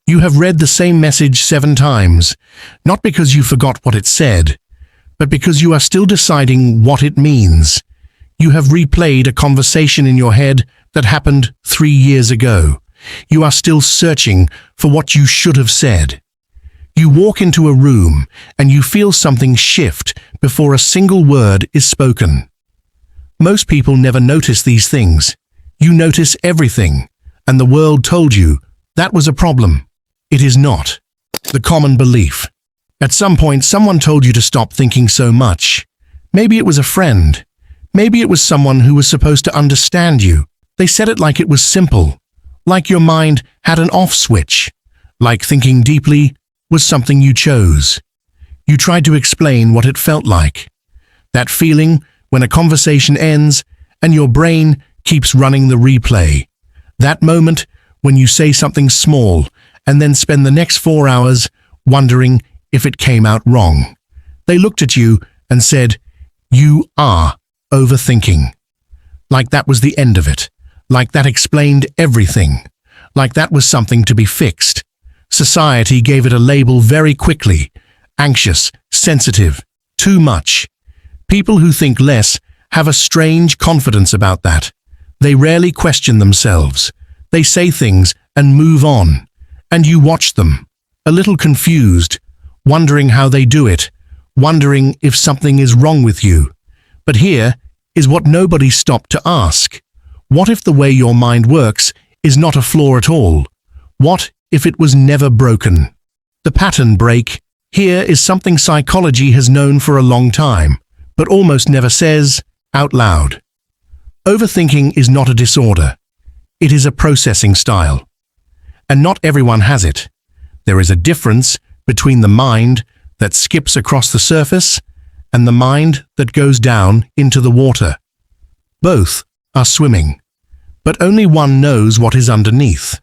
You have read the same message 7 times, not because you forgot what it said, but because you are still deciding what it means. You have replayed a conversation in your head that happened 3 years ago. You are still searching for what you should have said. You walk into a room and you feel something shift before a single word is spoken. Most people never notice these things. You notice everything, and the world told you that was a problem. It is not. The common belief. At some point, someone told you to stop thinking so much. Maybe it was a friend. Maybe it was someone who was supposed to understand you. They said it like it was simple, like your mind had an off switch, like thinking deeply was something you chose. You tried to explain what it felt like. That feeling when a conversation ends and your brain keeps running the replay. That moment when you say something small and then spend the next 4 hours wondering if it came out wrong. They looked at you and said, "You are overthinking." Like that was the end of it. Like that explained everything. Like that was something to be fixed. Society gave it a label very quickly. Anxious, sensitive, too much. People who think less have a strange confidence about that. They rarely question themselves. They say things and move on. And you watch them, a little confused, wondering how they do it, wondering if something is wrong with you. But here is what nobody stopped to ask. What if the way your mind works is not a flaw at all? What if it was never broken? The pattern break. Here is something psychology has known for a long time, but almost never says out loud. Overthinking is not a disorder. It is a processing style. And not everyone has it. There is a difference between the mind that skips across the surface and the mind that goes down into the water. Both are swimming, but only one knows what is underneath.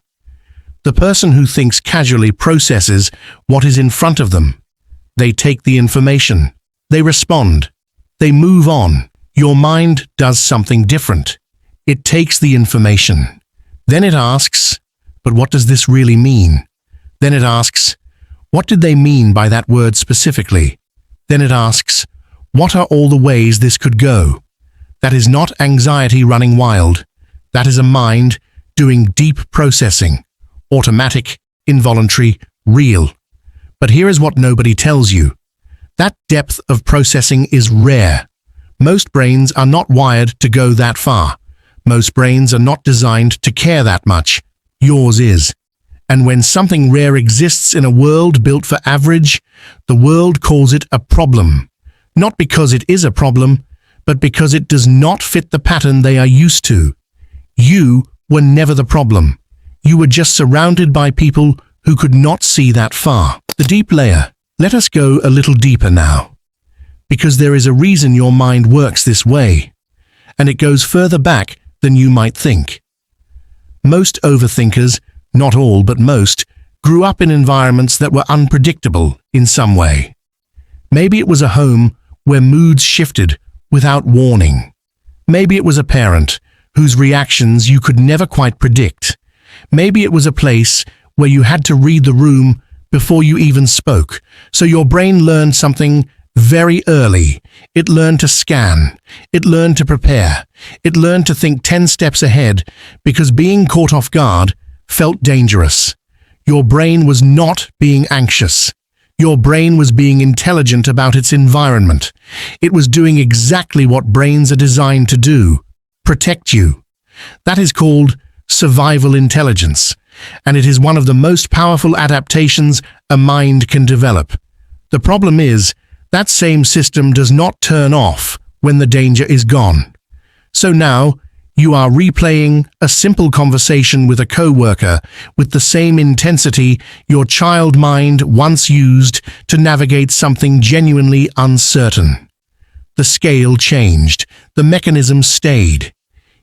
The person who thinks casually processes what is in front of them. They take the information. They respond. They move on. Your mind does something different. It takes the information. Then it asks, but what does this really mean? Then it asks, what did they mean by that word specifically? Then it asks, what are all the ways this could go? That is not anxiety running wild. That is a mind doing deep processing. Automatic, involuntary, real. But here is what nobody tells you. That depth of processing is rare. Most brains are not wired to go that far. Most brains are not designed to care that much. Yours is. And when something rare exists in a world built for average, the world calls it a problem. Not because it is a problem, but because it does not fit the pattern they are used to. You were never the problem. You were just surrounded by people who could not see that far. The deep layer. Let us go a little deeper now. Because there is a reason your mind works this way, and it goes further back than you might think. Most overthinkers, not all but most, grew up in environments that were unpredictable in some way. Maybe it was a home where moods shifted without warning. Maybe it was a parent whose reactions you could never quite predict. Maybe it was a place where you had to read the room before you even spoke, so your brain learned something very early. It learned to scan. It learned to prepare. It learned to think 10 steps ahead because being caught off guard felt dangerous. Your brain was not being anxious. Your brain was being intelligent about its environment. It was doing exactly what brains are designed to do: protect you. That is called survival intelligence, and it is one of the most powerful adaptations a mind can develop. The problem is, that same system does not turn off when the danger is gone. So now, you are replaying a simple conversation with a coworker with the same intensity your child mind once used to navigate something genuinely uncertain. The scale changed. The mechanism stayed.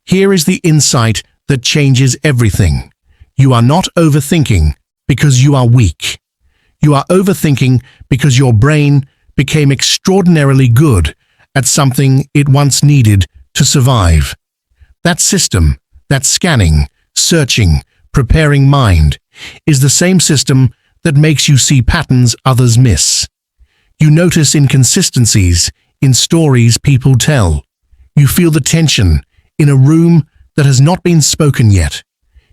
Here is the insight that changes everything. You are not overthinking because you are weak. You are overthinking because your brain became extraordinarily good at something it once needed to survive. That system, that scanning, searching, preparing mind, is the same system that makes you see patterns others miss. You notice inconsistencies in stories people tell. You feel the tension in a room that has not been spoken yet.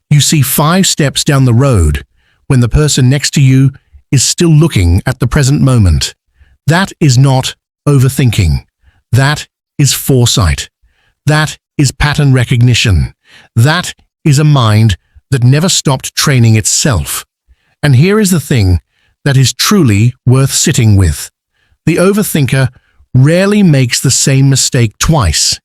You see 5 steps down the road when the person next to you is still looking at the present moment. That is not overthinking. That is foresight. That is pattern recognition. That is a mind that never stopped training itself. And here is the thing that is truly worth sitting with. The overthinker rarely makes the same mistake twice,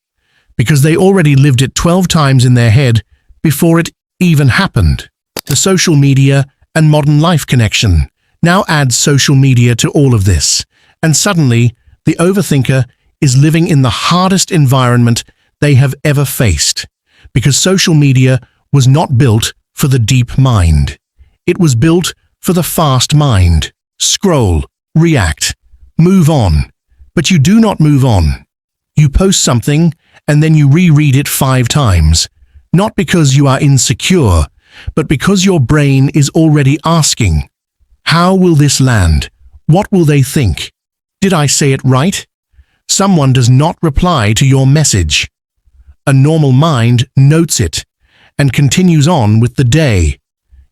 because they already lived it 12 times in their head before it even happened. The social media and modern life connection. Now add social media to all of this, and suddenly the overthinker is living in the hardest environment they have ever faced, because social media was not built for the deep mind. It was built for the fast mind. Scroll, react, move on. But you do not move on. You post something and then you reread it 5 times, not because you are insecure, but because your brain is already asking, how will this land? What will they think? Did I say it right? Someone does not reply to your message. A normal mind notes it and continues on with the day.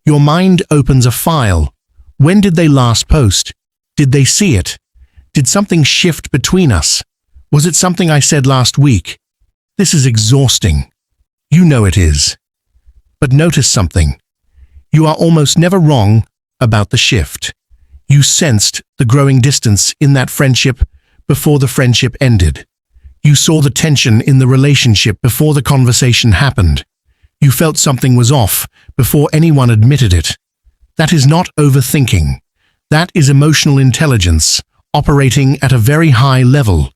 Your mind opens a file. When did they last post? Did they see it? Did something shift between us? Was it something I said last week? This is exhausting. You know it is. But notice something. You are almost never wrong about the shift. You sensed the growing distance in that friendship before the friendship ended. You saw the tension in the relationship before the conversation happened. You felt something was off before anyone admitted it. That is not overthinking. That is emotional intelligence operating at a very high level.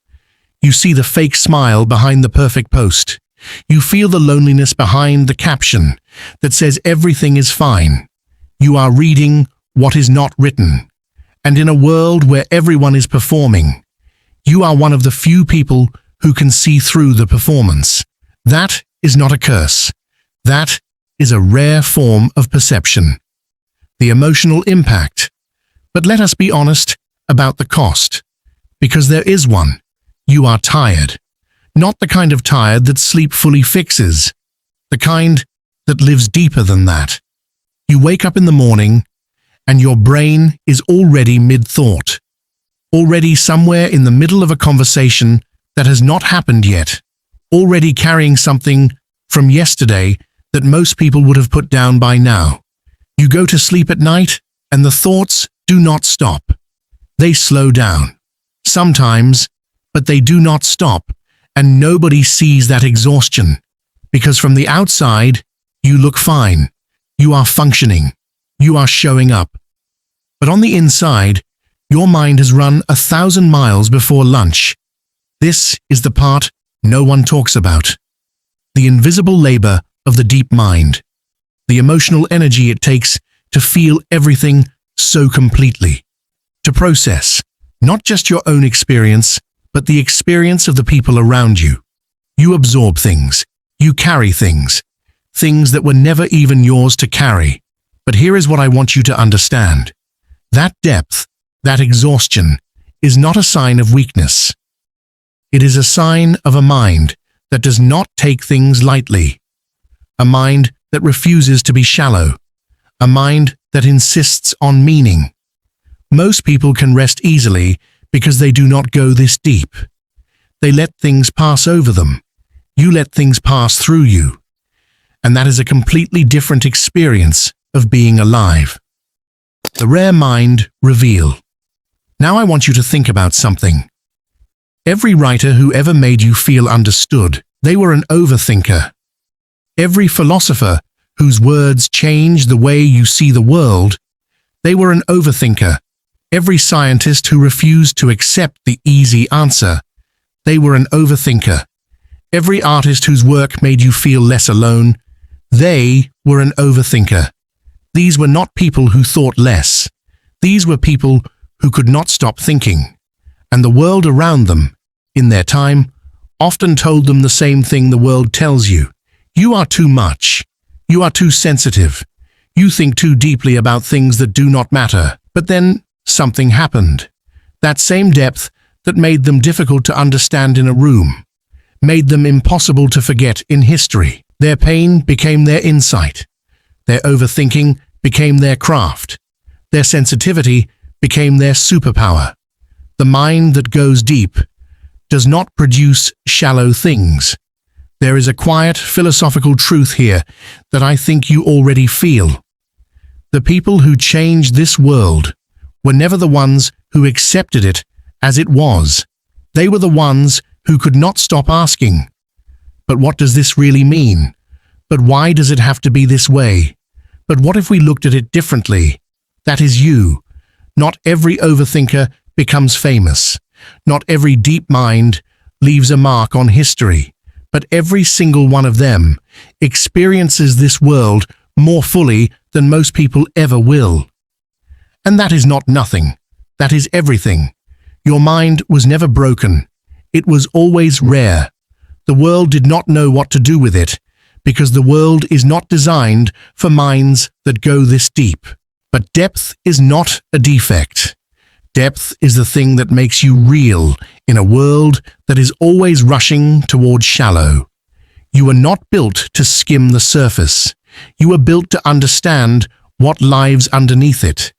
You see the fake smile behind the perfect post. You feel the loneliness behind the caption that says everything is fine. You are reading what is not written. And in a world where everyone is performing, you are one of the few people who can see through the performance. That is not a curse. That is a rare form of perception. The emotional impact. But let us be honest about the cost, because there is one. You are tired. Not the kind of tired that sleep fully fixes, the kind that lives deeper than that. You wake up in the morning and your brain is already mid-thought, already somewhere in the middle of a conversation that has not happened yet, already carrying something from yesterday that most people would have put down by now. You go to sleep at night and the thoughts do not stop. They slow down. Sometimes, but they do not stop, and nobody sees that exhaustion, because from the outside, you look fine. You are functioning. You are showing up. But on the inside, your mind has run 1,000 miles before lunch. This is the part no one talks about. The invisible labor of the deep mind. The emotional energy it takes to feel everything so completely. To process, not just your own experience, but the experience of the people around you. You absorb things. You carry things. Things that were never even yours to carry. But here is what I want you to understand. That depth, that exhaustion, is not a sign of weakness. It is a sign of a mind that does not take things lightly. A mind that refuses to be shallow. A mind that insists on meaning. Most people can rest easily because they do not go this deep. They let things pass over them. You let things pass through you. And that is a completely different experience of being alive. The rare mind reveal. Now I want you to think about something. Every writer who ever made you feel understood, they were an overthinker. Every philosopher whose words changed the way you see the world, they were an overthinker. Every scientist who refused to accept the easy answer, they were an overthinker. Every artist whose work made you feel less alone, they were an overthinker. These were not people who thought less. These were people who could not stop thinking. And the world around them, in their time, often told them the same thing the world tells you. You are too much. You are too sensitive. You think too deeply about things that do not matter. But then something happened. That same depth that made them difficult to understand in a room, made them impossible to forget in history. Their pain became their insight. Their overthinking became their craft. Their sensitivity became their superpower. The mind that goes deep does not produce shallow things. There is a quiet, philosophical truth here that I think you already feel. The people who changed this world were never the ones who accepted it as it was. They were the ones who could not stop asking, "But what does this really mean? But why does it have to be this way? But what if we looked at it differently?" That is you. Not every overthinker becomes famous. Not every deep mind leaves a mark on history. But every single one of them experiences this world more fully than most people ever will. And that is not nothing. That is everything. Your mind was never broken. It was always rare. The world did not know what to do with it, because the world is not designed for minds that go this deep. But depth is not a defect. Depth is the thing that makes you real in a world that is always rushing towards shallow. You are not built to skim the surface. You are built to understand what lies underneath it.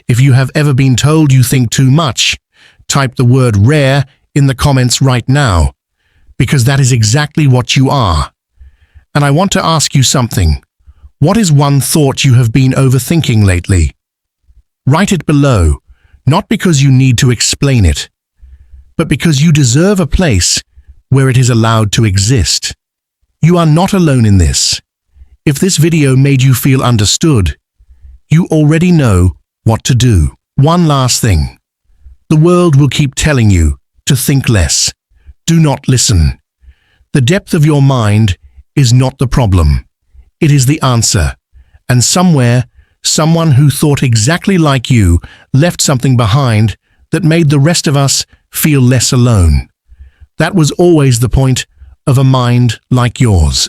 If you have ever been told you think too much, type the word rare in the comments right now, because that is exactly what you are. And I want to ask you something. What is one thought you have been overthinking lately? Write it below, not because you need to explain it, but because you deserve a place where it is allowed to exist. You are not alone in this. If this video made you feel understood, you already know what to do. One last thing. The world will keep telling you to think less. Do not listen. The depth of your mind is not the problem. It is the answer. And somewhere, someone who thought exactly like you left something behind that made the rest of us feel less alone. That was always the point of a mind like yours.